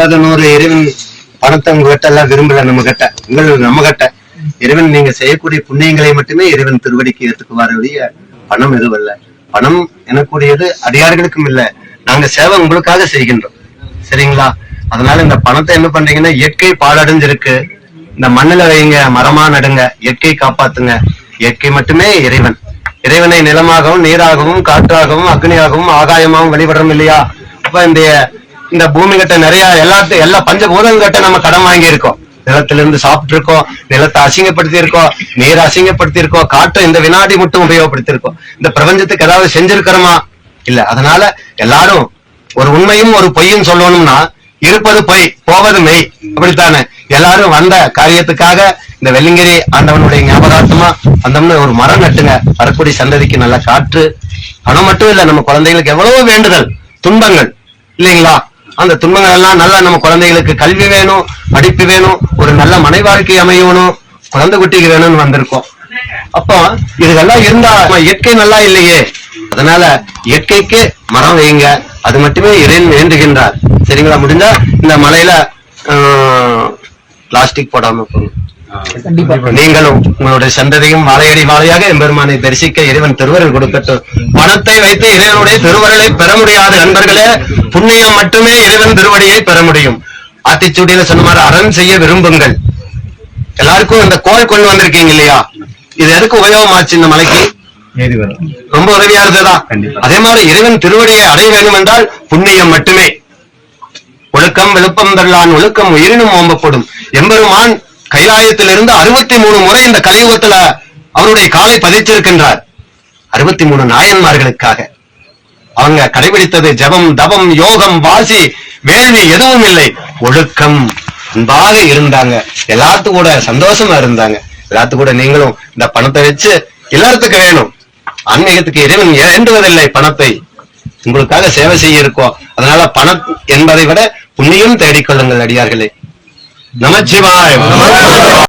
50 இறைவன் பணத்தை உங்ககிட்ட எல்லாம் விரும்பல. நம்ம கிட்ட இறைவன் நீங்க செய்யக்கூடிய புண்ணியங்களை மட்டுமே இறைவன் திருவடிக்கு ஏத்துக்குவார். பணம் எதுவும் இல்ல. பணம் எனக்கூடியது அடியார்களுக்கும் இல்ல. நாங்க சேவை உங்களுக்காக செய்கின்றோம். சரிங்களா? அதனால இந்த பணத்தை என்ன பண்றீங்கன்னா, இயற்கை பாழடைஞ்சிருக்கு, இந்த மண்ணுல வைங்க, மரமா நடுங்க, இயற்கை காப்பாத்துங்க. இயற்கை மட்டுமே இறைவன். இறைவனை நிலமாகவும் நீராகவும் காற்றாகவும் அக்னியாகவும் ஆகாயமாகவும் வழிபடுறோம் இல்லையா? அப்ப இந்த பூமி கிட்ட நிறைய எல்லா பஞ்சபூதங்கள் கிட்ட நம்ம கடன் வாங்கி இருக்கோம். நிலத்திலிருந்து சாப்பிட்டு இருக்கோம், நிலத்தை அசிங்கப்படுத்தி இருக்கோம், நீரை அசிங்கப்படுத்தி இருக்கோம், காற்றை இந்த வினாடி மட்டும் உபயோகப்படுத்தி இருக்கோம். இந்த பிரபஞ்சத்துக்கு ஏதாவது செஞ்சிருக்கிறோமா? இல்ல. அதனால எல்லாரும் ஒரு உண்மையும் ஒரு பொய்யும் சொல்லணும்னா, இருப்பது பொய் போவது மெய், அப்படித்தானே? எல்லாரும் வந்த காரியத்துக்காக இந்த வெள்ளிங்கிரி ஆண்டவனுடைய ஞாபகார்த்தமா வந்தோம்னு ஒரு மரம் நட்டுங்க. வரக்கூடிய சந்ததிக்கு நல்ல காற்று. பணம் மட்டும் இல்ல, நம்ம குழந்தைகளுக்கு எவ்வளவு வேண்டுதல், துன்பங்கள் இல்லைங்களா? அந்த துன்பங்கள் எல்லாம் நல்லா நம்ம குழந்தைகளுக்கு கல்வி வேணும், படிப்பு வேணும், ஒரு நல்ல மனை வாழ்க்கை அமையணும், குழந்தை குட்டிக்கு வேணும்னு வந்திருக்கோம். அப்போ இதெல்லாம் இருந்தா இயற்கை நல்லா இல்லையே. அதனால இயற்கைக்கு மரம் வைங்க, அது மட்டுமே இறைவன் வேண்டுகின்றார். சரிங்களா? முடிஞ்சா இந்த மலையில பிளாஸ்டிக் போடாம போங்க. நீங்களும் உங்களுடைய சந்ததியும் வாழையடி வாழையாக எம்பெருமானை தரிசிக்க இறைவன் திருவருள் கொடுக்கட்டும். பணத்தை வைத்து இறைவனுடைய திருவருளை பெற முடியாது நண்பர்களே. புண்ணியம் மட்டுமே இறைவன் திருவடியை பெற முடியும். ஆத்திச்சூடியில சொன்ன மாதிரி அறம் செய்ய விரும்புங்கள். எல்லாருக்கும் இந்த கோல் கொண்டு வந்திருக்கீங்க இல்லையா? இது எதுக்கு உபயோகமாச்சு? இந்த மலைக்கு ரொம்ப உதவியா இருந்ததா? அதே மாதிரி இறைவன் திருவடியை அடைய வேண்டும் என்றால் புண்ணியம் மட்டுமே. ஒழுக்கம் விழுப்பம் தள்ளான் ஒழுக்கம் உயிரினும் ஓம்பப்படும். எம்பெருமான் கைலாயத்திலிருந்து 63 முறை இந்த கலியுகத்துல அவருடைய காலை பதிச்சிருக்கின்றார். 63 நாயன்மார்களுக்காக. அவங்க கடைபிடித்தது ஜபம், தபம், யோகம், வாசி, வேள்வி எதுவும் இல்லை. ஒழுக்கம், அன்பாக இருந்தாங்க. எல்லாத்து கூட சந்தோஷமா இருந்தாங்க. எல்லாத்து கூட நீங்களும் இந்த பணத்தை வச்சு எல்லாத்துக்கு வேணும். ஆன்மீகத்துக்கு இறைவன் வேண்டுவதில்லை பணத்தை, உங்களுக்காக சேவை செய்ய இருக்கோம். அதனால பணம் என்பதை விட புண்ணியம் தேடிக்கொள்ளுங்கள் அடியார்களே. நமச்சிவாய.